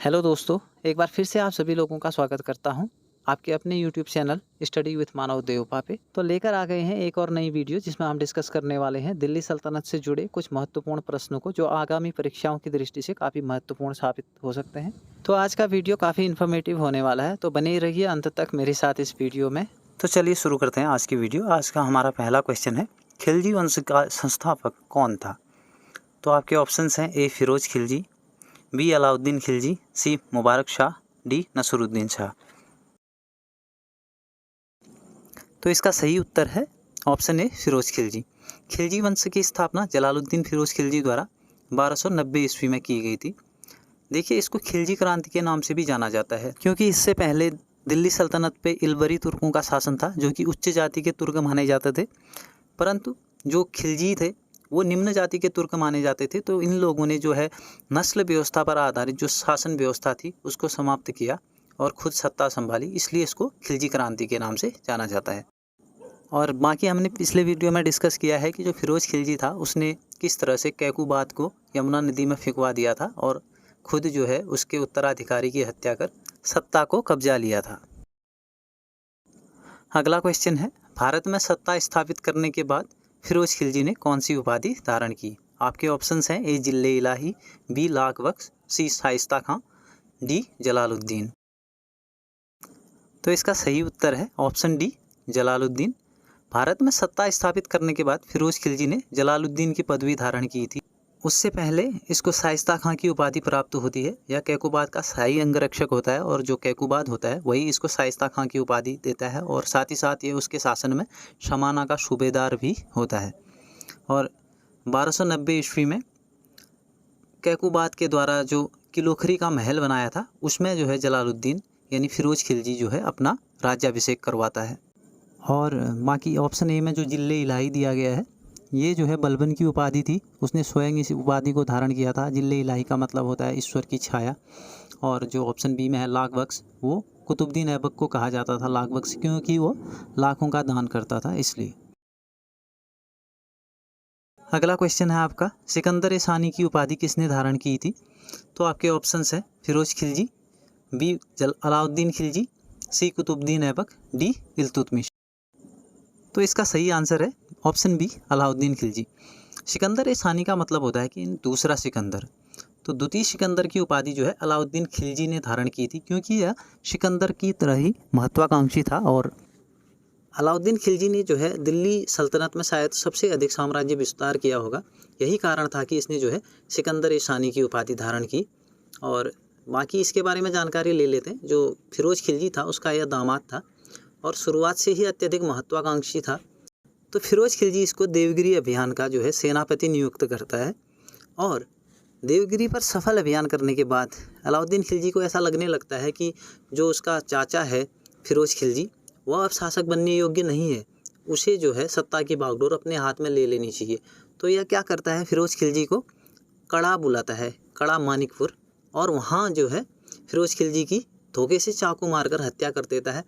Hello दोस्तों, एक बार फिर से आप सभी लोगों का स्वागत करता हूं आपके अपने यूट्यूब चैनल स्टडी विथ मानव देवपा पे। तो लेकर आ गए हैं एक और नई वीडियो जिसमें हम डिस्कस करने वाले हैं दिल्ली सल्तनत से जुड़े कुछ महत्वपूर्ण प्रश्नों को जो आगामी परीक्षाओं की दृष्टि से काफ़ी महत्वपूर्ण साबित हो सकते हैं। तो आज का वीडियो काफ़ी इन्फॉर्मेटिव होने वाला है, तो बने ही रहिए अंत तक मेरे साथ इस वीडियो में। तो चलिए शुरू करते हैं आज की वीडियो। आज का हमारा पहला क्वेश्चन है, खिलजी वंश का संस्थापक कौन था? तो आपके ऑप्शंस हैं ए फिरोज खिलजी, बी अलाउद्दीन खिलजी, सी मुबारक शाह, डी नसरुद्दीन शाह। तो इसका सही उत्तर है ऑप्शन ए फिरोज खिलजी। खिलजी वंश की स्थापना जलालुद्दीन फिरोज खिलजी द्वारा 1290 ईस्वी में की गई थी। देखिए, इसको खिलजी क्रांति के नाम से भी जाना जाता है क्योंकि इससे पहले दिल्ली सल्तनत पे इलबरी तुर्कों का शासन था जो कि उच्च जाति के तुर्क माने जाते थे, परंतु जो खिलजी थे वो निम्न जाति के तुर्क माने जाते थे। तो इन लोगों ने जो है नस्ल व्यवस्था पर आधारित जो शासन व्यवस्था थी उसको समाप्त किया और खुद सत्ता संभाली, इसलिए इसको खिलजी क्रांति के नाम से जाना जाता है। और बाकी हमने पिछले वीडियो में डिस्कस किया है कि जो फिरोज खिलजी था उसने किस तरह से कैकुबाद को यमुना नदी में फेंकवा दिया था और खुद जो है उसके उत्तराधिकारी की हत्या कर सत्ता को कब्जा लिया था। अगला क्वेश्चन है, भारत में सत्ता स्थापित करने के बाद फिरोज खिलजी ने कौन सी उपाधि धारण की? आपके ऑप्शंस हैं ए जिले इलाही, बी लाख बख्श, सी शाइस्ता खां, डी जलालुद्दीन। तो इसका सही उत्तर है ऑप्शन डी जलालुद्दीन। भारत में सत्ता स्थापित करने के बाद फिरोज खिलजी ने जलालुद्दीन की पदवी धारण की थी। उससे पहले इसको शाइस्ता खां की उपाधि प्राप्त होती है। यह कैकुबाद का शाही अंगरक्षक होता है और जो कैकुबाद होता है वही इसको शाइस्ता खां की उपाधि देता है और साथ ही साथ ये उसके शासन में शमाना का सूबेदार भी होता है। और 1290 ईस्वी में कैकुबाद के द्वारा जो किलोखरी का महल बनाया था उसमें जो है जलालुद्दीन यानी फिरोज खिलजी जो है अपना राज्याभिषेक करवाता है। और बाकी ऑप्शन ए में जो जिले इलाही दिया गया है ये जो है बलबन की उपाधि थी, उसने स्वयं इस उपाधि को धारण किया था। जिले इलाही का मतलब होता है ईश्वर की छाया। और जो ऑप्शन बी में है लाख बख्श, वो कुतुबुद्दीन ऐबक को कहा जाता था लाख बख्श क्योंकि वो लाखों का दान करता था इसलिए। अगला क्वेश्चन है आपका, सिकंदर सानी की उपाधि किसने धारण की थी? तो आपके ऑप्शंस है फिरोज खिलजी, बी अलाउद्दीन खिलजी, सी कुतुबुद्दीन ऐबक, डी इल्तुतमिश। तो इसका सही आंसर है ऑप्शन बी अलाउद्दीन खिलजी। सिकंदर सानी का मतलब होता है कि दूसरा सिकंदर। तो द्वितीय सिकंदर की उपाधि जो है अलाउद्दीन खिलजी ने धारण की थी क्योंकि यह सिकंदर की तरह ही महत्वाकांक्षी था। और अलाउद्दीन खिलजी ने जो है दिल्ली सल्तनत में शायद सबसे अधिक साम्राज्य विस्तार किया होगा, यही कारण था कि इसने जो है सिकंदर सानी की उपाधि धारण की। और बाकी इसके बारे में जानकारी ले लेते हैं। जो फिरोज खिलजी था उसका यह दामाद था और शुरुआत से ही अत्यधिक महत्वाकांक्षी था। तो फिरोज खिलजी इसको देवगिरी अभियान का जो है सेनापति नियुक्त करता है। और देवगिरी पर सफल अभियान करने के बाद अलाउद्दीन खिलजी को ऐसा लगने लगता है कि जो उसका चाचा है फिरोज खिलजी वह अब शासक बनने योग्य नहीं है, उसे जो है सत्ता की बागडोर अपने हाथ में ले लेनी चाहिए। तो यह क्या करता है, फिरोज खिलजी को कड़ा बुलाता है, कड़ा मानिकपुर, और वहाँ जो है फिरोज खिलजी की धोखे से चाकू मारकर हत्या कर देता है।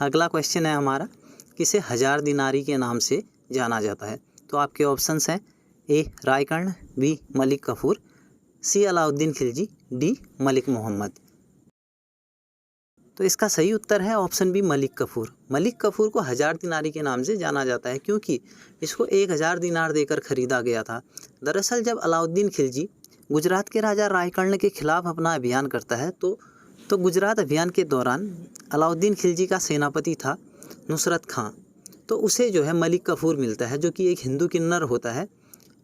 अगला क्वेश्चन है हमारा, किसे हजार दिनारी के नाम से जाना जाता है? तो आपके ऑप्शंस हैं ए रायकर्ण, बी मलिक कफूर, सी अलाउद्दीन खिलजी, डी मलिक मोहम्मद। तो इसका सही उत्तर है ऑप्शन बी मलिक कफूर। मलिक कफूर को हजार दिनारी के नाम से जाना जाता है क्योंकि इसको 1000 दिनार देकर खरीदा गया था। दरअसल जब अलाउद्दीन खिलजी गुजरात के राजा रायकर्ण के खिलाफ अपना अभियान करता है तो गुजरात अभियान के दौरान अलाउद्दीन खिलजी का सेनापति था नुसरत खां। तो उसे जो है मलिक कफूर मिलता है जो कि एक हिंदू किन्नर होता है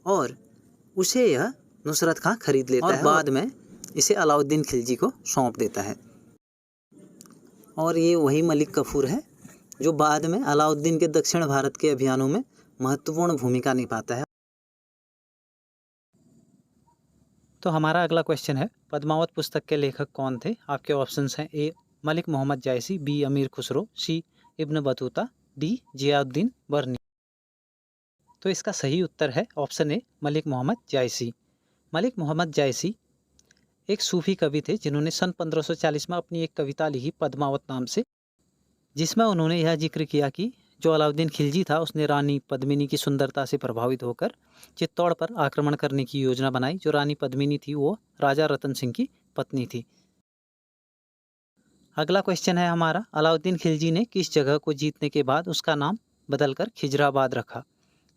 और उसे यह नुसरत खां खरीद लेता है और बाद में इसे अलाउद्दीन खिलजी को सौंप देता है। और ये वही मलिक कफूर है जो बाद में अलाउद्दीन के दक्षिण भारत के अभियानों में महत्वपूर्ण भूमिका निभाता है। तो हमारा अगला क्वेश्चन है, पद्मावत पुस्तक के लेखक कौन थे? आपके ऑप्शंस हैं ए मलिक मोहम्मद जायसी, बी अमीर खुसरो, सी इब्न बतूता, डी जियाउद्दीन बर्नी। तो इसका सही उत्तर है ऑप्शन ए मलिक मोहम्मद जायसी। मलिक मोहम्मद जायसी एक सूफी कवि थे जिन्होंने सन 1540 में अपनी एक कविता लिखी पद्मावत नाम से, जिसमें उन्होंने यह जिक्र किया कि जो अलाउद्दीन खिलजी था उसने रानी पद्मिनी की सुंदरता से प्रभावित होकर चित्तौड़ पर आक्रमण करने की योजना बनाई। जो रानी पद्मिनी थी वो राजा रतन सिंह की पत्नी थी। अगला क्वेश्चन है हमारा, अलाउद्दीन खिलजी ने किस जगह को जीतने के बाद उसका नाम बदलकर खिजराबाद रखा?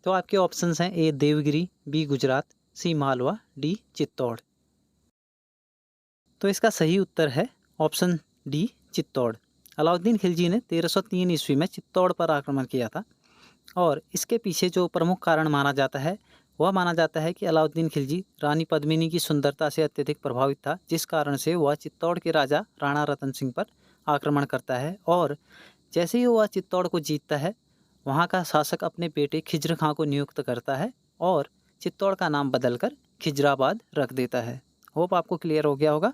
तो आपके ऑप्शंस हैं ए देवगिरी, बी गुजरात, सी मालवा, डी चित्तौड़। तो इसका सही उत्तर है ऑप्शन डी चित्तौड़। अलाउद्दीन खिलजी ने 1303 ईस्वी में चित्तौड़ पर आक्रमण किया था और इसके पीछे जो प्रमुख कारण माना जाता है वह माना जाता है कि अलाउद्दीन खिलजी रानी पद्मिनी की सुंदरता से अत्यधिक प्रभावित था, जिस कारण से वह चित्तौड़ के राजा राणा रतन सिंह पर आक्रमण करता है और जैसे ही वह चित्तौड़ को जीतता है वहाँ का शासक अपने बेटे खिज्र खां को नियुक्त करता है और चित्तौड़ का नाम बदलकर खिजराबाद रख देता है। होप आपको क्लियर हो गया होगा।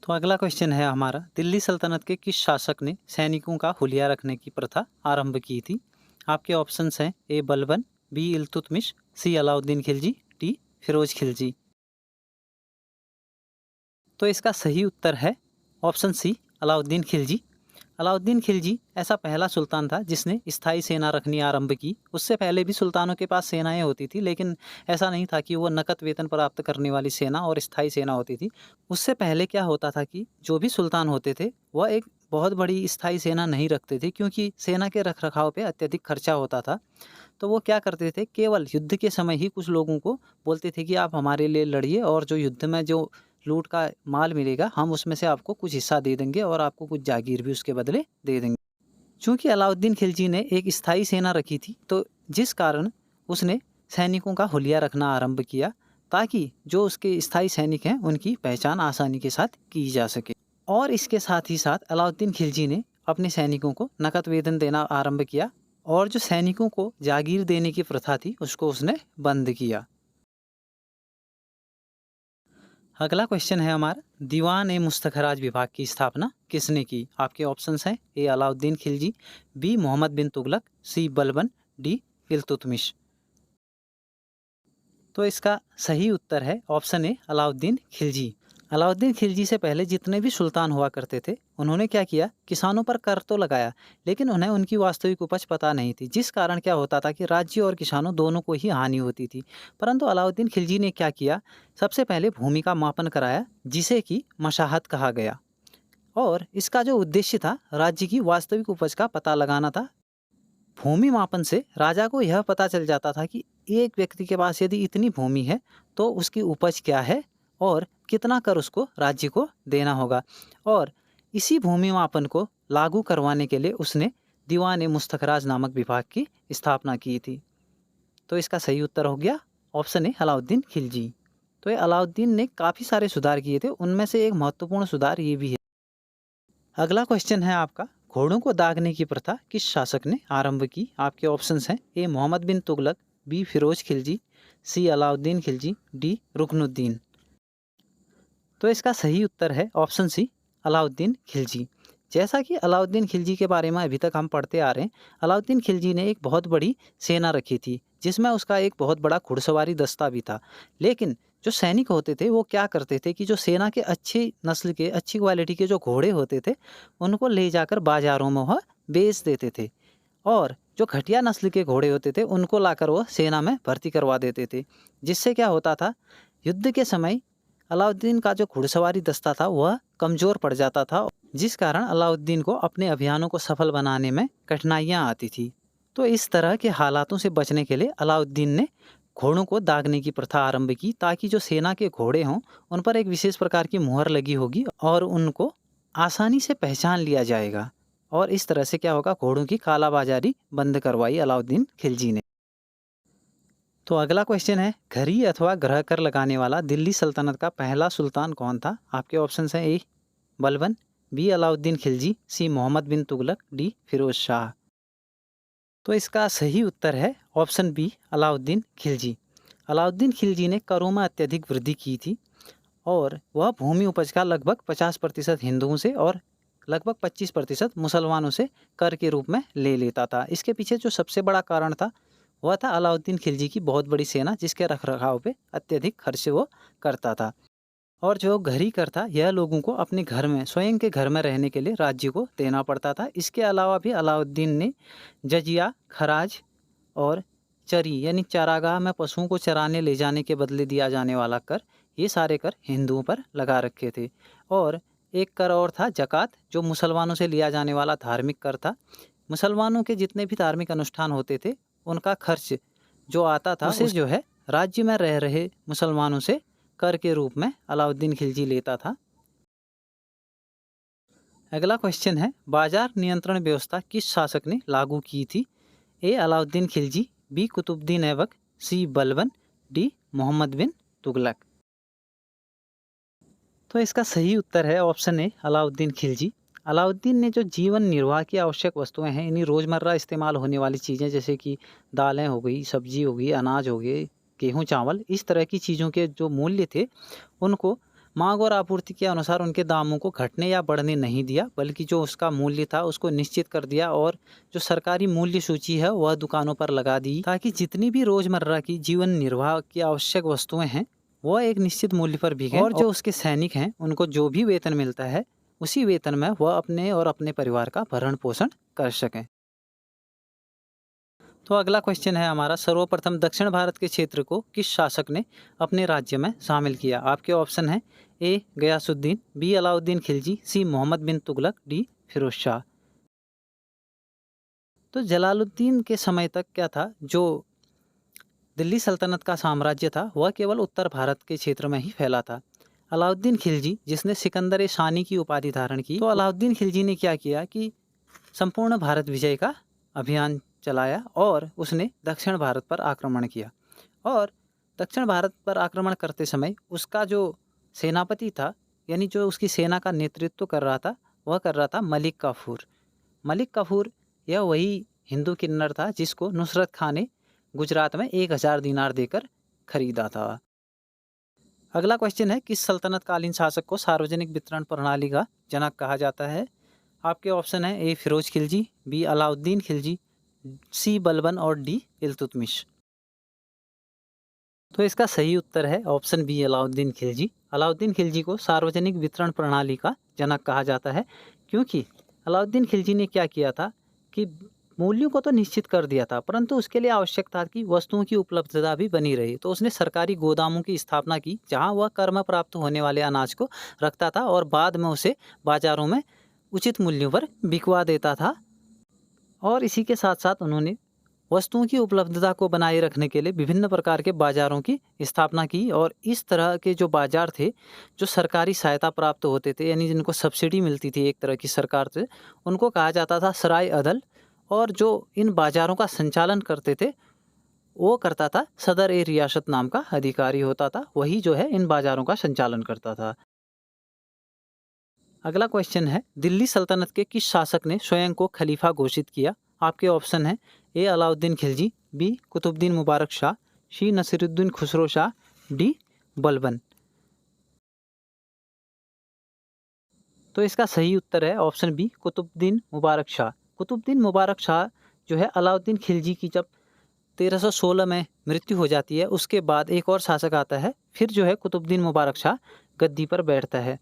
तो अगला क्वेश्चन है हमारा, दिल्ली सल्तनत के किस शासक ने सैनिकों का हुलिया रखने की प्रथा आरंभ की थी? आपके ऑप्शंस हैं ए बलबन, बी इल्तुतमिश, सी अलाउद्दीन खिलजी, डी फिरोज खिलजी। तो इसका सही उत्तर है ऑप्शन सी अलाउद्दीन खिलजी। अलाउद्दीन खिलजी ऐसा पहला सुल्तान था जिसने स्थायी सेना रखनी आरंभ की। उससे पहले भी सुल्तानों के पास सेनाएं होती थी, लेकिन ऐसा नहीं था कि वो नकद वेतन प्राप्त करने वाली सेना और स्थायी सेना होती थी। उससे पहले क्या होता था कि जो भी सुल्तान होते थे वह एक बहुत बड़ी स्थायी सेना नहीं रखते थे, क्योंकि सेना के रख रखाव पे अत्यधिक खर्चा होता था। तो वो क्या करते थे, केवल युद्ध के समय ही कुछ लोगों को बोलते थे कि आप हमारे लिए लड़िए और जो युद्ध में जो लूट का माल मिलेगा हम उसमें से आपको कुछ हिस्सा दे देंगे और आपको कुछ जागीर भी उसके बदले दे देंगे। चूँकि अलाउद्दीन खिलजी ने एक स्थायी सेना रखी थी, तो जिस कारण उसने सैनिकों का हुलिया रखना आरंभ किया ताकि जो उसके स्थायी सैनिक हैं उनकी पहचान आसानी के साथ की जा सके। और इसके साथ ही साथ अलाउद्दीन खिलजी ने अपने सैनिकों को नकद वेतन देना आरंभ किया और जो सैनिकों को जागीर देने की प्रथा थी उसको उसने बंद किया। अगला क्वेश्चन है हमारा, दीवान ए मुस्तखराज विभाग की स्थापना किसने की? आपके ऑप्शंस हैं ए अलाउद्दीन खिलजी, बी मोहम्मद बिन तुगलक, सी बलबन, डी इल्तुतमिश। तो इसका सही उत्तर है ऑप्शन ए अलाउद्दीन खिलजी। अलाउद्दीन खिलजी से पहले जितने भी सुल्तान हुआ करते थे उन्होंने क्या किया, किसानों पर कर तो लगाया लेकिन उन्हें उनकी वास्तविक उपज पता नहीं थी, जिस कारण क्या होता था कि राज्य और किसानों दोनों को ही हानि होती थी। परंतु अलाउद्दीन खिलजी ने क्या किया, सबसे पहले भूमि का मापन कराया जिसे कि मशाहत कहा गया और इसका जो उद्देश्य था राज्य की वास्तविक उपज का पता लगाना था। भूमि मापन से राजा को यह पता चल जाता था कि एक व्यक्ति के पास यदि इतनी भूमि है तो उसकी उपज क्या है और कितना कर उसको राज्य को देना होगा। और इसी भूमि मापन को लागू करवाने के लिए उसने दीवान ए मुस्तखराज नामक विभाग की स्थापना की थी। तो इसका सही उत्तर हो गया ऑप्शन ए अलाउद्दीन खिलजी। तो ये अलाउद्दीन ने काफ़ी सारे सुधार किए थे, उनमें से एक महत्वपूर्ण सुधार ये भी है। अगला क्वेश्चन है आपका, घोड़ों को दागने की प्रथा किस शासक ने आरंभ की? आपके ऑप्शंस हैं ए मोहम्मद बिन तुगलक, बी फिरोज खिलजी, सी अलाउद्दीन खिलजी, डी रुकनुद्दीन। तो इसका सही उत्तर है ऑप्शन सी अलाउद्दीन खिलजी। जैसा कि अलाउद्दीन खिलजी के बारे में अभी तक हम पढ़ते आ रहे हैं, अलाउद्दीन खिलजी ने एक बहुत बड़ी सेना रखी थी जिसमें उसका एक बहुत बड़ा घुड़सवारी दस्ता भी था। लेकिन जो सैनिक होते थे वो क्या करते थे कि जो सेना के अच्छी नस्ल के अच्छी क्वालिटी के जो घोड़े होते थे उनको ले जाकर बाजारों में वह बेच देते थे और जो घटिया नस्ल के घोड़े होते थे उनको लाकर वह सेना में भर्ती करवा देते थे। जिससे क्या होता था, युद्ध के समय अलाउद्दीन का जो घुड़सवारी दस्ता था वह कमज़ोर पड़ जाता था, जिस कारण अलाउद्दीन को अपने अभियानों को सफल बनाने में कठिनाइयाँ आती थी। तो इस तरह के हालातों से बचने के लिए अलाउद्दीन ने घोड़ों को दागने की प्रथा आरंभ की ताकि जो सेना के घोड़े हों उन पर एक विशेष प्रकार की मुहर लगी होगी और उनको आसानी से पहचान लिया जाएगा। और इस तरह से क्या होगा, घोड़ों की कालाबाजारी बंद करवाई अलाउद्दीन खिलजी ने। तो अगला क्वेश्चन है, घरी अथवा ग्रह कर लगाने वाला दिल्ली सल्तनत का पहला सुल्तान कौन था? आपके ऑप्शंस हैं ए बलबन, बी अलाउद्दीन खिलजी, सी मोहम्मद बिन तुगलक, डी फिरोज शाह। तो इसका सही उत्तर है ऑप्शन बी अलाउद्दीन खिलजी। अलाउद्दीन खिलजी ने करों में अत्यधिक वृद्धि की थी और वह भूमि उपज का लगभग 50% हिंदुओं से और लगभग 25% मुसलमानों से कर के रूप में ले लेता था। इसके पीछे जो सबसे बड़ा कारण था वह था अलाउद्दीन खिलजी की बहुत बड़ी सेना जिसके रखरखाव पे अत्यधिक खर्च वो करता था। और जो घरी कर था यह लोगों को अपने घर में, स्वयं के घर में रहने के लिए राज्य को देना पड़ता था। इसके अलावा भी अलाउद्दीन ने जजिया, खराज और चरी यानी चारागाह में पशुओं को चराने ले जाने के बदले दिया जाने वाला कर, ये सारे कर हिंदुओं पर लगा रखे थे। और एक कर और था जकात, जो मुसलमानों से लिया जाने वाला धार्मिक कर था। मुसलमानों के जितने भी धार्मिक अनुष्ठान होते थे उनका खर्च जो आता था उसे जो है राज्य में रह रहे मुसलमानों से कर के रूप में अलाउद्दीन खिलजी लेता था। अगला क्वेश्चन है, बाजार नियंत्रण व्यवस्था किस शासक ने लागू की थी? ए अलाउद्दीन खिलजी, बी कुतुबुद्दीन ऐबक, सी बलबन, डी मोहम्मद बिन तुगलक। तो इसका सही उत्तर है ऑप्शन ए अलाउद्दीन खिलजी। अलाउद्दीन ने जो जीवन निर्वाह की आवश्यक वस्तुएं हैं, इन्हीं रोज़मर्रा इस्तेमाल होने वाली चीज़ें जैसे कि दालें हो गई, सब्जी हो गई, अनाज हो गए, गेहूँ चावल, इस तरह की चीज़ों के जो मूल्य थे उनको मांग और आपूर्ति के अनुसार उनके दामों को घटने या बढ़ने नहीं दिया, बल्कि जो उसका मूल्य था उसको निश्चित कर दिया और जो सरकारी मूल्य सूची है वह दुकानों पर लगा दी, ताकि जितनी भी रोज़मर्रा की जीवन निर्वाह की आवश्यक वस्तुएं हैं वह एक निश्चित मूल्य पर बिके और जो उसके सैनिक हैं उनको जो भी वेतन मिलता है उसी वेतन में वह अपने और अपने परिवार का भरण पोषण कर सकें। तो अगला क्वेश्चन है हमारा, सर्वप्रथम दक्षिण भारत के क्षेत्र को किस शासक ने अपने राज्य में शामिल किया? आपके ऑप्शन है ए गयासुद्दीन, बी अलाउद्दीन खिलजी, सी मोहम्मद बिन तुगलक, डी फिरोज शाह। तो जलालुद्दीन के समय तक क्या था, जो दिल्ली सल्तनत का साम्राज्य था वह केवल उत्तर भारत के क्षेत्र में ही फैला था। अलाउद्दीन खिलजी जिसने सिकंदर शानी की उपाधि धारण की, तो अलाउद्दीन खिलजी ने क्या किया कि संपूर्ण भारत विजय का अभियान चलाया और उसने दक्षिण भारत पर आक्रमण किया। और दक्षिण भारत पर आक्रमण करते समय उसका जो सेनापति था, यानी जो उसकी सेना का नेतृत्व कर रहा था, वह कर रहा था मलिक काफूर। मलिक काफूर यह वही हिंदू किन्नर था जिसको नुसरत खान ने गुजरात में 1000 दिनार देकर खरीदा था। अगला क्वेश्चन है, किस सल्तनत कालीन शासक को सार्वजनिक वितरण प्रणाली का जनक कहा जाता है? आपके ऑप्शन है ए फिरोज खिलजी, बी अलाउद्दीन खिलजी, सी बलबन और डी इल्तुतमिश। तो इसका सही उत्तर है ऑप्शन बी अलाउद्दीन खिलजी। अलाउद्दीन खिलजी को सार्वजनिक वितरण प्रणाली का जनक कहा जाता है, क्योंकि अलाउद्दीन खिलजी ने क्या किया था कि मूल्यों को तो निश्चित कर दिया था, परंतु उसके लिए आवश्यक था कि वस्तुओं की उपलब्धता भी बनी रही। तो उसने सरकारी गोदामों की स्थापना की जहां वह कर में प्राप्त होने वाले अनाज को रखता था और बाद में उसे बाजारों में उचित मूल्यों पर बिकवा देता था। और इसी के साथ साथ उन्होंने वस्तुओं की उपलब्धता को बनाए रखने के लिए विभिन्न प्रकार के बाज़ारों की स्थापना की। और इस तरह के जो बाज़ार थे, जो सरकारी सहायता प्राप्त होते थे, यानी जिनको सब्सिडी मिलती थी एक तरह की सरकार से, उनको कहा जाता था सराय अदल। और जो इन बाज़ारों का संचालन करते थे वो करता था सदर ए रियासत नाम का अधिकारी होता था, वही जो है इन बाज़ारों का संचालन करता था। अगला क्वेश्चन है, दिल्ली सल्तनत के किस शासक ने स्वयं को खलीफा घोषित किया? आपके ऑप्शन है ए अलाउद्दीन खिलजी, बी कुतुबुद्दीन मुबारक शाह, सी नसीरुद्दीन खुसरो शाह, डी बलबन। तो इसका सही उत्तर है ऑप्शन बी कुतुबुद्दीन मुबारक शाह। कुतुबुद्दीन मुबारक शाह जो है अलाउद्दीन खिलजी की जब 1316 में मृत्यु हो जाती है, उसके बाद एक और शासक आता है, फिर जो है कुतुबुद्दीन मुबारक शाह गद्दी पर बैठता है।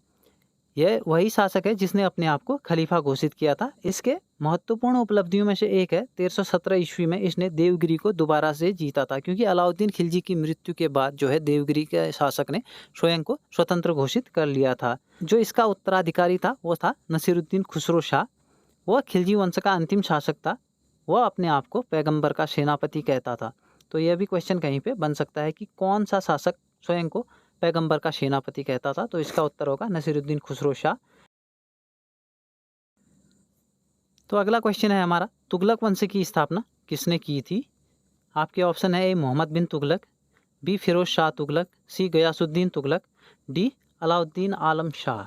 यह वही शासक है जिसने अपने आप को खलीफा घोषित किया था। इसके महत्वपूर्ण उपलब्धियों में से एक है 1317 ईस्वी में इसने देवगिरी को दोबारा से जीता था, क्योंकि अलाउद्दीन खिलजी की मृत्यु के बाद जो है देवगिरी के शासक ने स्वयं को स्वतंत्र घोषित कर लिया था। जो इसका उत्तराधिकारी था वो था नसीरुद्दीन खुसरो शाह। वह खिलजी वंश का अंतिम शासक था। वह अपने आप को पैगंबर का सेनापति कहता था। तो यह भी क्वेश्चन कहीं पे बन सकता है कि कौन सा शासक स्वयं को पैगंबर का सेनापति कहता था, तो इसका उत्तर होगा नसीरुद्दीन खुसरो शाह। तो अगला क्वेश्चन है हमारा, तुगलक वंश की स्थापना किसने की थी? आपके ऑप्शन है ए मोहम्मद बिन तुगलक, बी फिरोज शाह तुगलक, सी गयासुद्दीन तुगलक, डी अलाउद्दीन आलम शाह।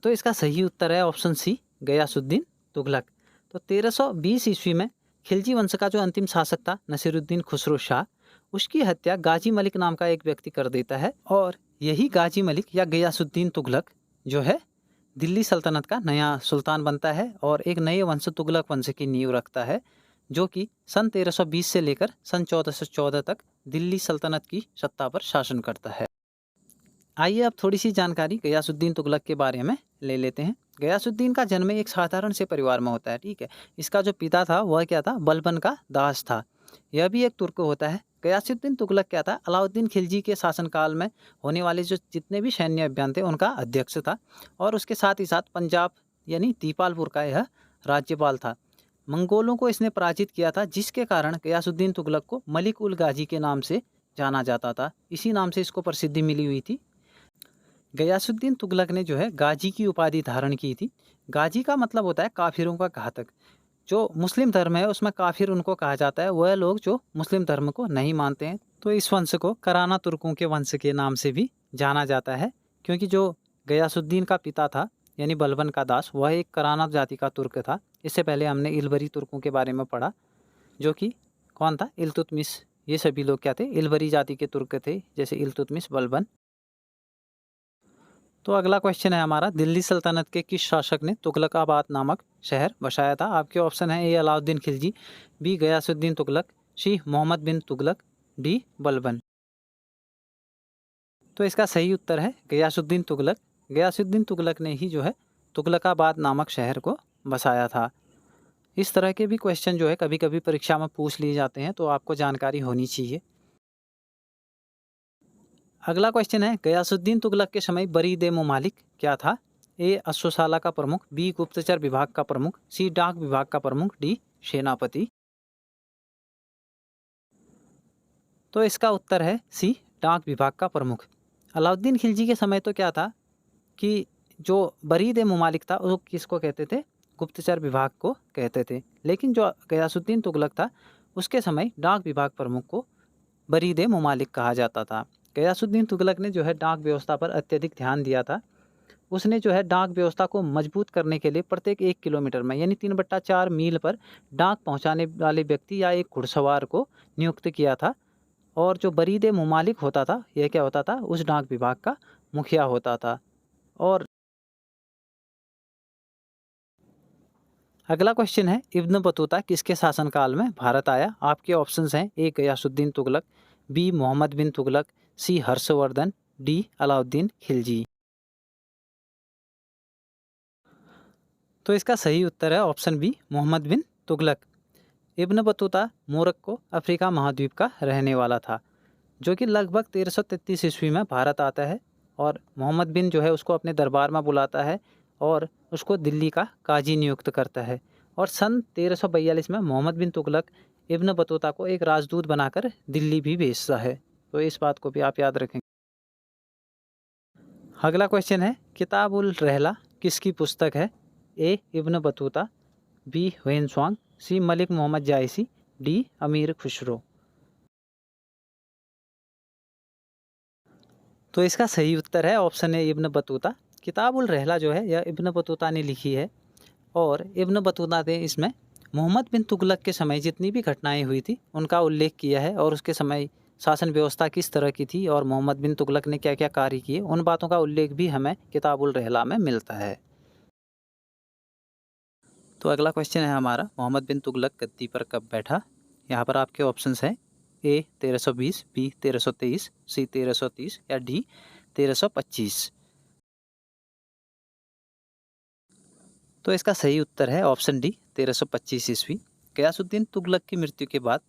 तो इसका सही उत्तर है ऑप्शन सी गयासुद्दीन तुगलक। तो 1320 ईस्वी में खिलजी वंश का जो अंतिम शासक था नसीरुद्दीन खुसरो शाह, उसकी हत्या गाजी मलिक नाम का एक व्यक्ति कर देता है। और यही गाजी मलिक या गयासुद्दीन तुगलक जो है दिल्ली सल्तनत का नया सुल्तान बनता है और एक नए वंश तुगलक वंश की नींव रखता है, जो कि सन 1320 से लेकर सन 1414 तक दिल्ली सल्तनत की सत्ता पर शासन करता है। आइए अब थोड़ी सी जानकारी गयासुद्दीन तुगलक के बारे में ले लेते हैं। गयासुद्दीन का जन्म एक साधारण से परिवार में होता है, ठीक है। इसका जो पिता था वह क्या था, बलबन का दास था। यह भी एक तुर्क होता है। गयासुद्दीन तुगलक क्या था, अलाउद्दीन खिलजी के शासनकाल में होने वाले जो जितने भी सैन्य अभियान थे उनका अध्यक्ष था, और उसके साथ ही साथ पंजाब यानी दीपालपुर का यह राज्यपाल था। मंगोलों को इसने पराजित किया था, जिसके कारण गयासुद्दीन तुगलक को मलिक उल गाजी के नाम से जाना जाता था। इसी नाम से इसको प्रसिद्धि मिली हुई थी। गयासुद्दीन तुगलक ने जो है गाजी की उपाधि धारण की थी। गाजी का मतलब होता है काफिरों का घातक। जो मुस्लिम धर्म है उसमें काफिर उनको कहा जाता है, वह लोग जो मुस्लिम धर्म को नहीं मानते हैं। तो इस वंश को कराना तुर्कों के वंश के नाम से भी जाना जाता है, क्योंकि जो गयासुद्दीन का पिता था यानी बलबन का दास, वह एक कराना जाति का तुर्क था। इससे पहले हमने इलबरी तुर्कों के बारे में पढ़ा, जो कि कौन था, इल्तुतमिश। ये सभी लोग क्या थे, इलबरी जाति के तुर्क थे, जैसे इल्तुतमिश, बलबन। तो अगला क्वेश्चन है हमारा, दिल्ली सल्तनत के किस शासक ने तुगलकाबाद नामक शहर बसाया था? आपके ऑप्शन है, ए अलाउद्दीन खिलजी, बी गयासुद्दीन तुगलक, सी मोहम्मद बिन तुगलक, डी बलबन। तो इसका सही उत्तर है गयासुद्दीन तुगलक। गयासुद्दीन तुगलक ने ही जो है तुगलकाबाद नामक शहर को बसाया था। इस तरह के भी क्वेश्चन जो है कभी कभी परीक्षा में पूछ लिए जाते हैं, तो आपको जानकारी होनी चाहिए। अगला क्वेश्चन है, गयासुद्दीन तुगलक के समय बरीद ए ममालिक क्या था? ए अश्वशाला का प्रमुख, बी गुप्तचर विभाग का प्रमुख, सी डाक विभाग का प्रमुख, डी सेनापति। तो इसका उत्तर है सी, डाक विभाग का प्रमुख। अलाउद्दीन खिलजी के समय तो क्या था कि जो बरीद ए ममालिक था वो किसको कहते थे, गुप्तचर विभाग को कहते थे। लेकिन जो गयासुद्दीन तुगलक था उसके समय डाक विभाग प्रमुख को बरीद ए ममालिक कहा जाता था। गयासुद्दीन तुगलक ने जो है डाक व्यवस्था पर अत्यधिक ध्यान दिया था। उसने जो है डाक व्यवस्था को मजबूत करने के लिए प्रत्येक 1 किलोमीटर में यानी 3/4 मील पर डाक पहुंचाने वाले व्यक्ति या एक घुड़सवार को नियुक्त किया था। और जो बरीद ए ममालिक होता था, यह क्या होता था, उस डाक विभाग का मुखिया होता था। और अगला क्वेश्चन है, इब्न बतूता किसके शासनकाल में भारत आया? आपके ऑप्शंस हैं, A Ghiyasuddin Tughlaq, B Mohammad bin Tughlaq, C Harshvardhan, D Alauddin Khilji. तो इसका सही उत्तर है option B, Mohammad bin Tughlaq. Ibn Battuta Morocco Africa महाद्वीप का रहने वाला था, जो कि लगभग 1333 ईस्वी में भारत आता है। और मोहम्मद बिन जो है उसको अपने दरबार में बुलाता है और उसको दिल्ली का काजी नियुक्त करता है। और सन 1342 में मोहम्मद बिन तुगलक इब्न बतूता को एक राजदूत बनाकर दिल्ली भी भेजता है। तो इस बात को भी आप याद रखें। अगला क्वेश्चन है, किताब उल रहला किसकी पुस्तक है? A Ibn Battuta, B Hiuen, C Malik Muhammad Jayasi, D Amir Khusro. तो इसका सही उत्तर है ऑप्शन ए, इब्न बतूता। किताब उल रहला जो है यह इब्न बतूता ने लिखी है। और इब्न बतूता ने इसमें मोहम्मद बिन तुगलक के समय जितनी भी घटनाएं हुई थी उनका उल्लेख किया है, और उसके समय शासन व्यवस्था किस तरह की थी और मोहम्मद बिन तुगलक ने क्या क्या कार्य किए, उन बातों का उल्लेख भी हमें किताब उल रहला में मिलता है। तो अगला क्वेश्चन है हमारा, मोहम्मद बिन तुगलक गद्दी पर कब बैठा? यहाँ पर आपके ऑप्शंस हैं, ए 1320, बी 1323, सी 1330 या डी 1325। तो इसका सही उत्तर है ऑप्शन डी, 1325 ईस्वी। गयासुद्दीन तुगलक की मृत्यु के बाद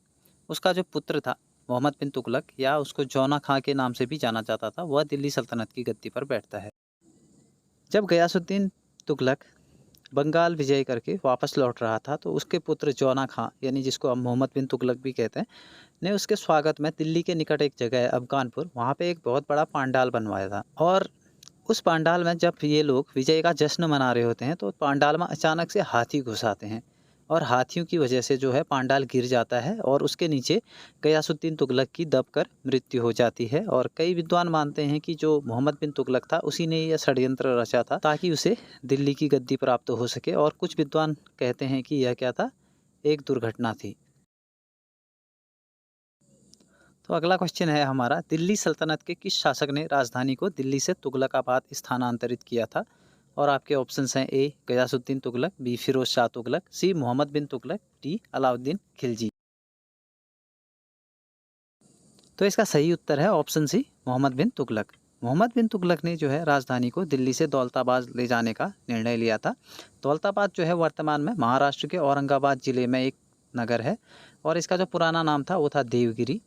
उसका जो पुत्र था मोहम्मद बिन तुगलक, या उसको जौना खां के नाम से भी जाना जाता था, वह दिल्ली सल्तनत की गद्दी पर बैठता है। जब गयासुद्दीन तुगलक बंगाल विजय करके वापस लौट रहा था, तो उसके पुत्र जौना खां यानी जिसको हम मोहम्मद बिन तुगलक भी कहते हैं, ने उसके स्वागत में दिल्ली के निकट एक जगह है अफगानपुर, वहाँ पे एक बहुत बड़ा पांडाल बनवाया था। और उस पांडाल में जब ये लोग विजय का जश्न मना रहे होते हैं, तो पांडाल में अचानक से हाथी घुस आते हैं, और हाथियों की वजह से जो है पांडाल गिर जाता है, और उसके नीचे गयासुद्दीन तुगलक की दबकर मृत्यु हो जाती है। और कई विद्वान मानते हैं कि जो मोहम्मद बिन तुगलक था उसी ने यह षड्यंत्र रचा था ताकि उसे दिल्ली की गद्दी प्राप्त हो सके। और कुछ विद्वान कहते हैं कि यह क्या था, एक दुर्घटना थी। तो अगला क्वेश्चन है हमारा, दिल्ली सल्तनत के किस शासक ने राजधानी को दिल्ली से तुगलकाबाद स्थानांतरित किया था? और आपके ऑप्शंस हैं, A Ghiyasuddin Tughlaq, B Firoz Shah Tughlaq, C Mohammad bin Tughlaq, D Alauddin Khilji. तो इसका सही उत्तर है ऑप्शन सी, मोहम्मद बिन तुगलक। मोहम्मद बिन तुगलक ने जो है राजधानी को दिल्ली से दौलताबाद ले जाने का निर्णय लिया था। दौलताबाद जो है वर्तमान में महाराष्ट्र के औरंगाबाद जिले में एक नगर है और इसका जो पुराना नाम था वो था देवगिरी।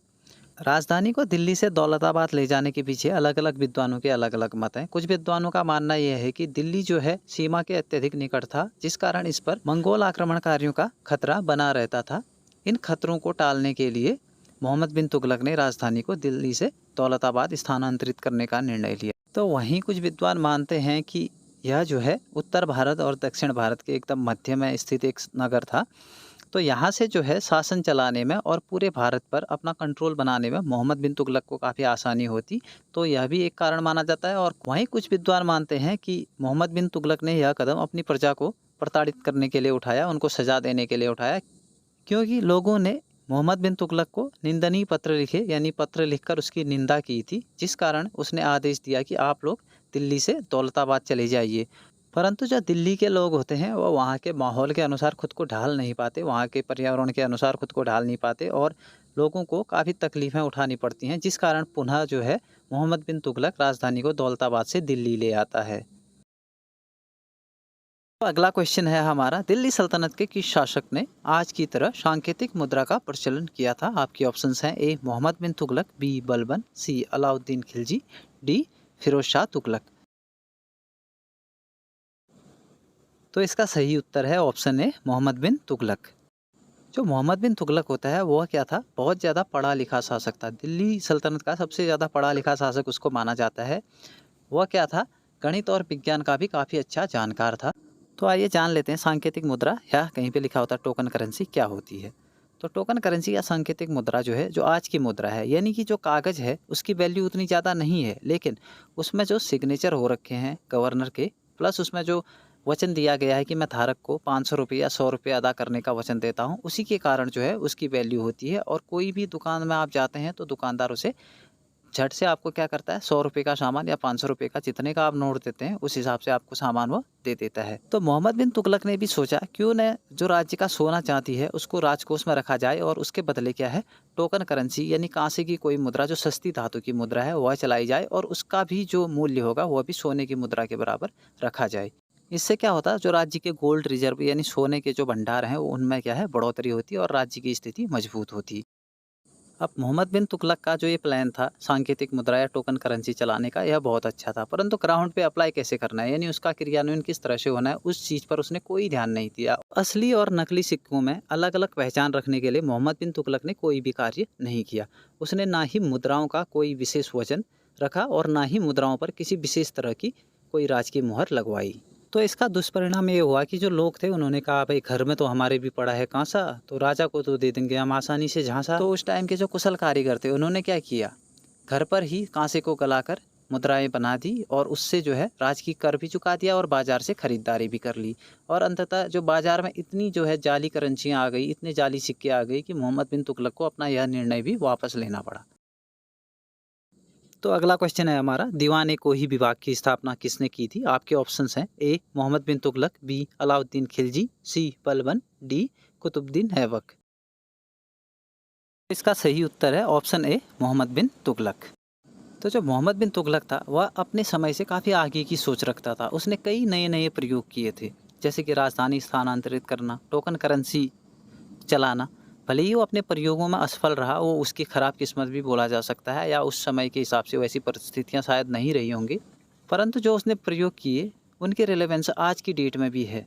राजधानी को दिल्ली से दौलताबाद ले जाने के पीछे अलग अलग विद्वानों के अलग अलग मत हैं। कुछ विद्वानों का मानना यह है कि दिल्ली जो है सीमा के अत्यधिक निकट था, जिस कारण इस पर मंगोल आक्रमणकारियों का खतरा बना रहता था। इन खतरों को टालने के लिए मोहम्मद बिन तुगलक ने राजधानी को दिल्ली से दौलताबाद स्थानांतरित करने का निर्णय लिया। तो वहीं कुछ विद्वान मानते हैं कि यह जो है उत्तर भारत और दक्षिण भारत के एकदम मध्य में स्थित एक नगर था। तो यहाँ से जो है शासन चलाने में और पूरे भारत पर अपना कंट्रोल बनाने में मोहम्मद बिन तुगलक को काफ़ी आसानी होती। तो यह भी एक कारण माना जाता है। और वहीं कुछ विद्वान मानते हैं कि मोहम्मद बिन तुगलक ने यह कदम अपनी प्रजा को प्रताड़ित करने के लिए उठाया, उनको सजा देने के लिए उठाया, क्योंकि लोगों ने मोहम्मद बिन तुगलक को निंदनीय पत्र लिखे, यानी पत्र लिखकर उसकी निंदा की थी, जिस कारण उसने आदेश दिया कि आप लोग दिल्ली से दौलताबाद चले जाइए। परंतु जो दिल्ली के लोग होते हैं वो वहाँ के माहौल के अनुसार खुद को ढाल नहीं पाते, वहाँ के पर्यावरण के अनुसार खुद को ढाल नहीं पाते और लोगों को काफ़ी तकलीफ़ें उठानी पड़ती हैं, जिस कारण पुनः जो है मोहम्मद बिन तुगलक राजधानी को दौलताबाद से दिल्ली ले आता है। तो अगला क्वेश्चन है हमारा, दिल्ली सल्तनत के किस शासक ने आज की तरह सांकेतिक मुद्रा का प्रचलन किया था? आपके ऑप्शंस हैं ए मोहम्मद बिन तुगलक, बी बलबन, सी अलाउद्दीन खिलजी, डी फिरोज शाह तुगलक। तो इसका सही उत्तर है ऑप्शन ए मोहम्मद बिन तुगलक। जो मोहम्मद बिन तुगलक होता है वह क्या था, बहुत ज़्यादा पढ़ा लिखा शासक था। दिल्ली सल्तनत का सबसे ज़्यादा पढ़ा लिखा शासक उसको माना जाता है। वह क्या था, गणित और विज्ञान का भी काफ़ी अच्छा जानकार था। तो आइए जान लेते हैं सांकेतिक मुद्रा या कहीं पे लिखा होता है टोकन करेंसी क्या होती है। तो टोकन करेंसी या सांकेतिक मुद्रा जो है, जो आज की मुद्रा है, यानी कि जो कागज़ है उसकी वैल्यू उतनी ज़्यादा नहीं है, लेकिन उसमें जो सिग्नेचर हो रखे हैं गवर्नर के, प्लस उसमें जो वचन दिया गया है कि मैं धारक को 500 रुपये या 100 रुपये अदा करने का वचन देता हूँ, उसी के कारण जो है उसकी वैल्यू होती है। और कोई भी दुकान में आप जाते हैं तो दुकानदार उसे झट से आपको क्या करता है, 100 रुपये का सामान या 500 रुपये का, जितने का आप नोट देते हैं उस हिसाब से आपको सामान वो दे देता है। तो मोहम्मद बिन तुगलक ने भी सोचा क्यों न जो राज्य का सोना चांदी है उसको राजकोष में रखा जाए और उसके बदले क्या है, टोकन करेंसी यानी कांसे की कोई मुद्रा, जो सस्ती धातु की मुद्रा है वह चलाई जाए और उसका भी जो मूल्य होगा वह भी सोने की मुद्रा के बराबर रखा जाए। इससे क्या होता है, जो राज्य के गोल्ड रिजर्व यानी सोने के जो भंडार हैं उनमें क्या है बढ़ोतरी होती है और राज्य की स्थिति मजबूत होती। अब मोहम्मद बिन तुगलक का जो ये प्लान था सांकेतिक मुद्रा या टोकन करेंसी चलाने का, यह बहुत अच्छा था, परंतु ग्राउंड पे अप्लाई कैसे करना है, यानी उसका क्रियान्वयन किस तरह से होना है, उस चीज़ पर उसने कोई ध्यान नहीं दिया। असली और नकली सिक्कों में अलग अलग पहचान रखने के लिए मोहम्मद बिन तुगलक ने कोई भी कार्य नहीं किया। उसने ना ही मुद्राओं का कोई विशेष वजन रखा और ना ही मुद्राओं पर किसी विशेष तरह की कोई राज की मुहर लगवाई। तो इसका दुष्परिणाम ये हुआ कि जो लोग थे उन्होंने कहा भाई घर में तो हमारे भी पड़ा है कांसा, तो राजा को तो दे देंगे हम आसानी से झांसा। तो उस टाइम के जो कुशल कारीगर थे उन्होंने क्या किया, घर पर ही कांसे को गलाकर मुद्राएं बना दी और उससे जो है राज की कर भी चुका दिया और बाजार से खरीदारी भी कर ली। और अंततः जो बाजार में इतनी जो है जाली करेंसियाँ आ गई, इतने जाली सिक्के आ गई कि मोहम्मद बिन तुगलक को अपना यह निर्णय भी वापस लेना पड़ा। तो अगला क्वेश्चन है हमारा, दीवान को ही विभाग की स्थापना किसने की थी? आपके ऑप्शंस हैं ए मोहम्मद बिन तुगलक, बी अलाउद्दीन खिलजी, सी बलबन, डी कुतुबुद्दीन ऐबक। इसका सही उत्तर है ऑप्शन ए मोहम्मद बिन तुगलक। तो जो मोहम्मद बिन तुगलक था वह अपने समय से काफ़ी आगे की सोच रखता था। उसने कई नए नए प्रयोग किए थे, जैसे कि राजधानी स्थानांतरित करना, टोकन करेंसी चलाना। भले ही वो अपने प्रयोगों में असफल रहा, वो उसकी ख़राब किस्मत भी बोला जा सकता है, या उस समय के हिसाब से वैसी परिस्थितियाँ शायद नहीं रही होंगी, परंतु जो उसने प्रयोग किए उनके रिलेवेंस आज की डेट में भी है।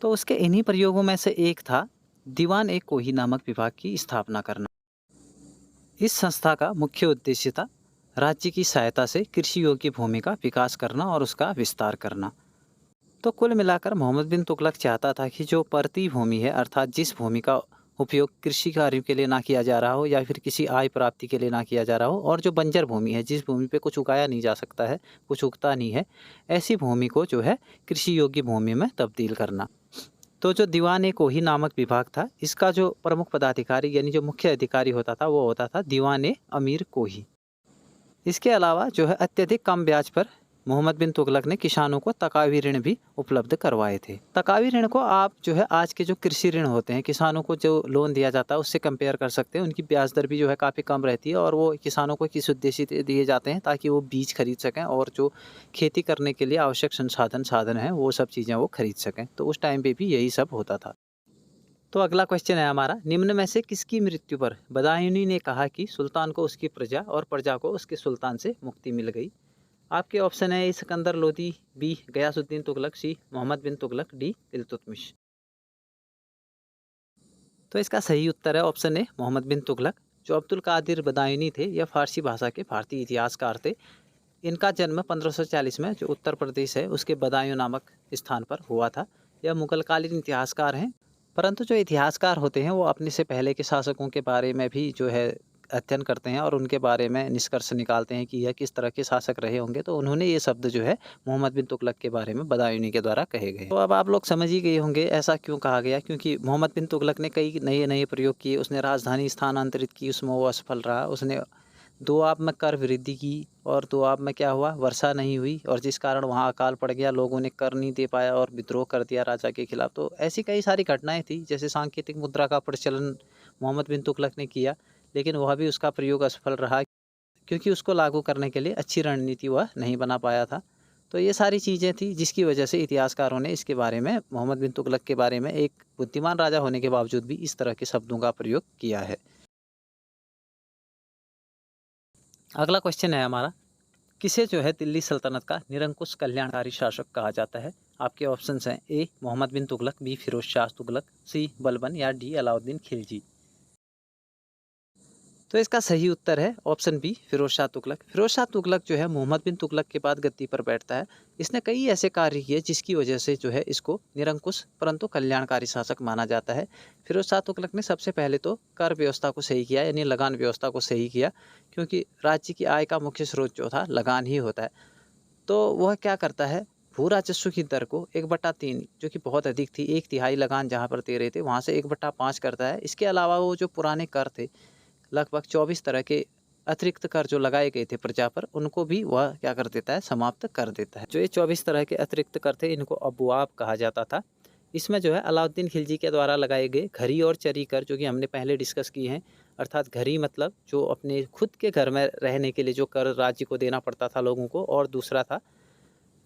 तो उसके इन्हीं प्रयोगों में से एक था दीवान कोही नामक विभाग की स्थापना करना। इस संस्था का मुख्य उद्देश्य था राज्य की सहायता से कृषि योग्य भूमि का विकास करना और उसका विस्तार करना। तो कुल मिलाकर मोहम्मद बिन तुगलक चाहता था कि जो परती भूमि है, अर्थात जिस भूमि का उपयोग कृषि कार्यों के लिए ना किया जा रहा हो या फिर किसी आय प्राप्ति के लिए ना किया जा रहा हो, और जो बंजर भूमि है, जिस भूमि पे कुछ उगाया नहीं जा सकता है, कुछ उगता नहीं है, ऐसी भूमि को जो है कृषि योग्य भूमि में तब्दील करना। तो जो दीवान कोही नामक विभाग था, इसका जो प्रमुख पदाधिकारी यानी जो मुख्य अधिकारी होता था वो होता था दीवान अमीर कोही। इसके अलावा जो है अत्यधिक कम ब्याज पर मोहम्मद बिन तुगलक ने किसानों को तकावी ऋण भी उपलब्ध करवाए थे। तकावी ऋण को आप जो है आज के जो कृषि ऋण होते हैं, किसानों को जो लोन दिया जाता है उससे कंपेयर कर सकते हैं। उनकी ब्याज दर भी जो है काफ़ी कम रहती है और वो किसानों को किस उद्देश्य से दिए जाते हैं, ताकि वो बीज खरीद सकें और जो खेती करने के लिए आवश्यक साधन हैं वो सब चीज़ें वो खरीद सकें। तो उस टाइम पे भी यही सब होता था। तो अगला क्वेश्चन है हमारा, निम्न में से किसकी मृत्यु पर बदायूनी ने कहा कि सुल्तान को उसकी प्रजा और प्रजा को उसके सुल्तान से मुक्ति मिल गई? आपके ऑप्शन है ए सिकंदर लोदी, बी गयासुद्दीन तुगलक, सी मोहम्मद बिन तुगलक, डी इल्तुतमिश। तो इसका सही उत्तर है ऑप्शन ए मोहम्मद बिन तुगलक। जो अब्दुल कादिर बदायूनी थे यह फारसी भाषा के भारतीय इतिहासकार थे। इनका जन्म 1540 में जो उत्तर प्रदेश है उसके बदायूं नामक स्थान पर हुआ था। यह मुगलकालीन इतिहासकार हैं, परंतु जो इतिहासकार होते हैं वो अपने से पहले के शासकों के बारे में भी जो है अध्ययन करते हैं और उनके बारे में निष्कर्ष निकालते हैं कि यह किस तरह के शासक रहे होंगे। तो उन्होंने ये शब्द जो है मोहम्मद बिन तुगलक के बारे में बदायूनी के द्वारा कहे गए। तो अब आप लोग समझ ही गए होंगे ऐसा क्यों कहा गया, क्योंकि मोहम्मद बिन तुगलक ने कई नए नए प्रयोग किए। उसने राजधानी स्थानांतरित की, उसमें वो असफल रहा। उसने दोआब में कर वृद्धि की और दोआब में क्या हुआ, वर्षा नहीं हुई और जिस कारण वहाँ अकाल पड़ गया, लोगों ने कर नहीं दे पाया और विद्रोह कर दिया राजा के खिलाफ। तो ऐसी कई सारी घटनाएं थी। जैसे सांकेतिक मुद्रा का प्रचलन मोहम्मद बिन तुगलक ने किया, लेकिन वह भी उसका प्रयोग असफल रहा क्योंकि उसको लागू करने के लिए अच्छी रणनीति वह नहीं बना पाया था। तो ये सारी चीज़ें थी जिसकी वजह से इतिहासकारों ने इसके बारे में, मोहम्मद बिन तुगलक के बारे में, एक बुद्धिमान राजा होने के बावजूद भी इस तरह के शब्दों का प्रयोग किया है। अगला क्वेश्चन है हमारा, किसे जो है दिल्ली सल्तनत का निरंकुश कल्याणकारी शासक कहा जाता है? आपके ऑप्शंस हैं ए मोहम्मद बिन तुगलक, बी फिरोज शाह तुगलक, सी बलबन या डी अलाउद्दीन खिलजी। तो इसका सही उत्तर है ऑप्शन बी फिरोज शाह तुगलक। फिरोज शाह तुगलक जो है मोहम्मद बिन तुगलक के बाद गद्दी पर बैठता है। इसने कई ऐसे कार्य किए जिसकी वजह से जो है इसको निरंकुश परंतु कल्याणकारी शासक माना जाता है। फिरोज शाह तुगलक ने सबसे पहले तो कर व्यवस्था को सही किया, यानी लगान व्यवस्था को सही किया, क्योंकि राज्य की आय का मुख्य स्रोत जो था लगान ही होता है। तो वह क्या करता है, भू राजस्व की दर को 1/3 जो कि बहुत अधिक थी, 1/3 लगान जहाँ पर दे रहे थे वहाँ से 1/5 करता है। इसके अलावा वो जो पुराने कर थे, लगभग 24 तरह के अतिरिक्त कर जो लगाए गए थे प्रजा पर, उनको भी वह क्या कर देता है, समाप्त कर देता है। जो ये 24 तरह के अतिरिक्त कर थे इनको अबवाब कहा जाता था। इसमें जो है अलाउद्दीन खिलजी के द्वारा लगाए गए घरी और चरी कर, जो कि हमने पहले डिस्कस किए हैं, अर्थात घरी मतलब जो अपने खुद के घर में रहने के लिए जो कर राज्य को देना पड़ता था लोगों को, और दूसरा था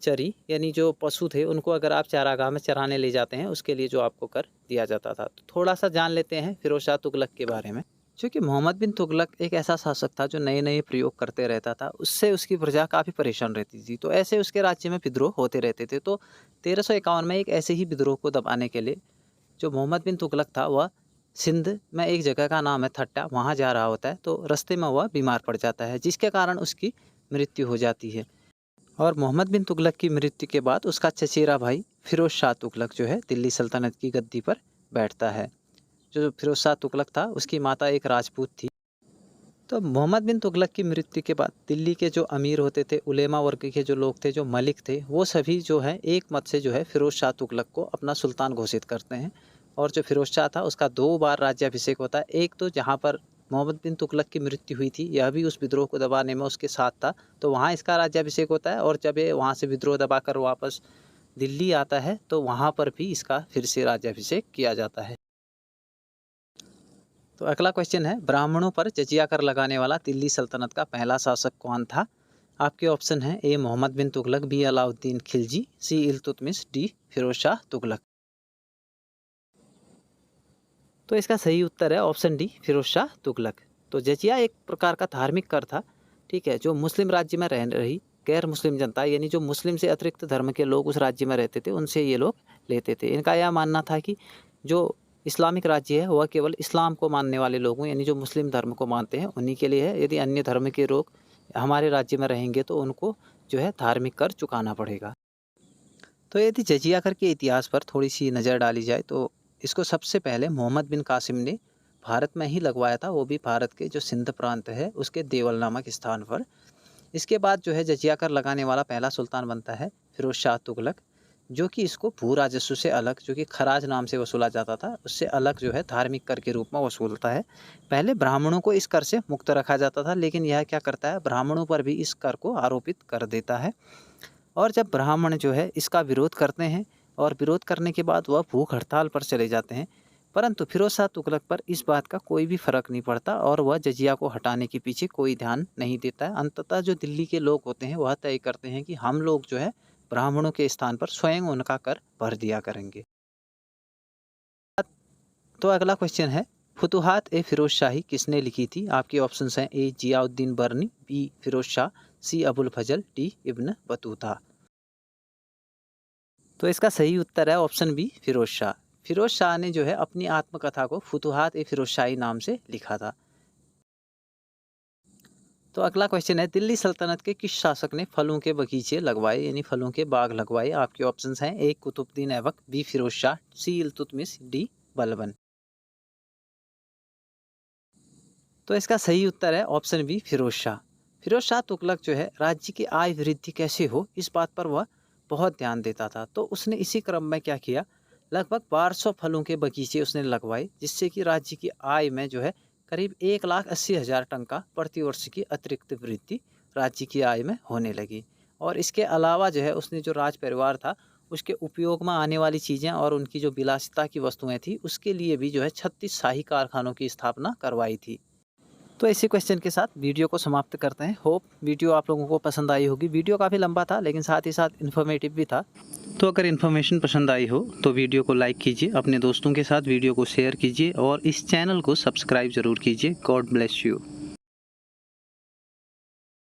चरी, यानी जो पशु थे उनको अगर आप चारागाह में चराने ले जाते हैं उसके लिए जो आपको कर दिया जाता था। तो थोड़ा सा जान लेते हैं फिरोज शाह तुगलक के बारे में। क्योंकि मोहम्मद बिन तुगलक एक ऐसा शासक था जो नए नए प्रयोग करते रहता था, उससे उसकी प्रजा काफ़ी परेशान रहती थी। तो ऐसे उसके राज्य में विद्रोह होते रहते थे। तो 1351 में एक ऐसे ही विद्रोह को दबाने के लिए जो मोहम्मद बिन तुगलक था वह सिंध में एक जगह का नाम है थट्टा, वहाँ जा रहा होता है। तो रास्ते में वह बीमार पड़ जाता है जिसके कारण उसकी मृत्यु हो जाती है। और मोहम्मद बिन तुगलक की मृत्यु के बाद उसका चचेरा भाई फिरोज शाह तुगलक जो है दिल्ली सल्तनत की गद्दी पर बैठता है। जो फिरोज शाह तुगलक था उसकी माता एक राजपूत थी। तो मोहम्मद बिन तुगलक की मृत्यु के बाद दिल्ली के जो अमीर होते थे, उलेमा वर्ग के जो लोग थे, जो मलिक थे, वो सभी जो है एक मत से जो है फिरोज शाह तुगलक को अपना सुल्तान घोषित करते हैं। और जो फिरोज शाह था उसका 2 बार राज्याभिषेक होता है। एक तो जहाँ पर मोहम्मद बिन तुगलक की मृत्यु हुई थी, यह भी उस विद्रोह को दबाने में उसके साथ था, तो वहाँ इसका राज्याभिषेक होता है। और जब ये वहाँ से विद्रोह दबाकर वापस दिल्ली आता है तो वहाँ पर भी इसका फिर से राज्याभिषेक किया जाता है। तो अगला क्वेश्चन है, ब्राह्मणों पर जजिया कर लगाने वाला दिल्ली सल्तनत का पहला शासक कौन था? आपके ऑप्शन हैं ए मोहम्मद बिन तुगलक, बी अलाउद्दीन खिलजी, सी इल्तुतमिश, डी फिरोज शाह तुगलक। तो इसका सही उत्तर है ऑप्शन डी फिरोज शाह तुगलक। तो जजिया एक प्रकार का धार्मिक कर था, ठीक है, जो मुस्लिम राज्य में रह रही गैर मुस्लिम जनता, यानी जो मुस्लिम से अतिरिक्त धर्म के लोग उस राज्य में रहते थे, उनसे ये लोग लेते थे। इनका यह मानना था कि जो इस्लामिक राज्य है वह केवल इस्लाम को मानने वाले लोगों, यानी जो मुस्लिम धर्म को मानते हैं उन्हीं के लिए है। यदि अन्य धर्म के लोग हमारे राज्य में रहेंगे तो उनको जो है धार्मिक कर चुकाना पड़ेगा। तो यदि जजिया कर के इतिहास पर थोड़ी सी नज़र डाली जाए तो इसको सबसे पहले मोहम्मद बिन कासिम ने भारत में ही लगवाया था, वो भी भारत के जो सिंध प्रांत है उसके देवल नामक स्थान पर। इसके बाद जो है जजिया कर लगाने वाला पहला सुल्तान बनता है फिरोज शाह तुगलक, जो कि इसको भू राजस्व से अलग, जो कि खराज नाम से वसूला जाता था, उससे अलग जो है धार्मिक कर के रूप में वसूलता है। पहले ब्राह्मणों को इस कर से मुक्त रखा जाता था, लेकिन यह क्या करता है, ब्राह्मणों पर भी इस कर को आरोपित कर देता है। और जब ब्राह्मण जो है इसका विरोध करते हैं और विरोध करने के बाद वह भूख हड़ताल पर चले जाते हैं, परंतु फिरोज शाह तुगलक पर इस बात का कोई भी फर्क नहीं पड़ता और वह जजिया को हटाने के पीछे कोई ध्यान नहीं देता है। अंततः जो दिल्ली के लोग होते हैं वह तय करते हैं कि हम लोग जो है ब्राह्मणों के स्थान पर स्वयं उनका कर भर दिया करेंगे। तो अगला क्वेश्चन है, फुतुहात ए फिरोज शाही किसने लिखी थी? आपके ऑप्शंस हैं ए जियाउद्दीन बर्नी, बी फिरोज शाह, सी अबुल फजल, डी इब्न बतूता। तो इसका सही उत्तर है ऑप्शन बी फिरोज शाह। फिरोज शाह ने जो है अपनी आत्मकथा को फुतुहात ए फिरोज शाही नाम से लिखा था। तो अगला क्वेश्चन है, दिल्ली सल्तनत के किस शासक ने फलों के बगीचे लगवाए यानी फलों के बाग लगवाए? आपके ऑप्शंस हैं ए कुतुबुद्दीन ऐबक, बी फिरोज शाह, सी इल्तुतमिश, डी बलबन। तो इसका सही उत्तर है ऑप्शन बी फिरोज शाह। फिरोज शाह तुगलक जो है राज्य की आय वृद्धि कैसे हो इस बात पर वह बहुत ध्यान देता था। तो उसने इसी क्रम में क्या किया, लगभग 1200 फलों के बगीचे उसने लगवाए, जिससे कि राज्य की आय में जो है करीब 1,80,000 टन का प्रतिवर्ष की अतिरिक्त वृद्धि राज्य की आय में होने लगी। और इसके अलावा जो है उसने जो राज परिवार था उसके उपयोग में आने वाली चीज़ें और उनकी जो विलासिता की वस्तुएं थी उसके लिए भी जो है 36 शाही कारखानों की स्थापना करवाई थी। तो इसी क्वेश्चन के साथ वीडियो को समाप्त करते हैं। होप वीडियो आप लोगों को पसंद आई होगी। वीडियो काफ़ी लंबा था लेकिन साथ ही साथ इन्फॉर्मेटिव भी था। तो अगर इन्फॉर्मेशन पसंद आई हो तो वीडियो को लाइक कीजिए, अपने दोस्तों के साथ वीडियो को शेयर कीजिए और इस चैनल को सब्सक्राइब ज़रूर कीजिए। God bless you.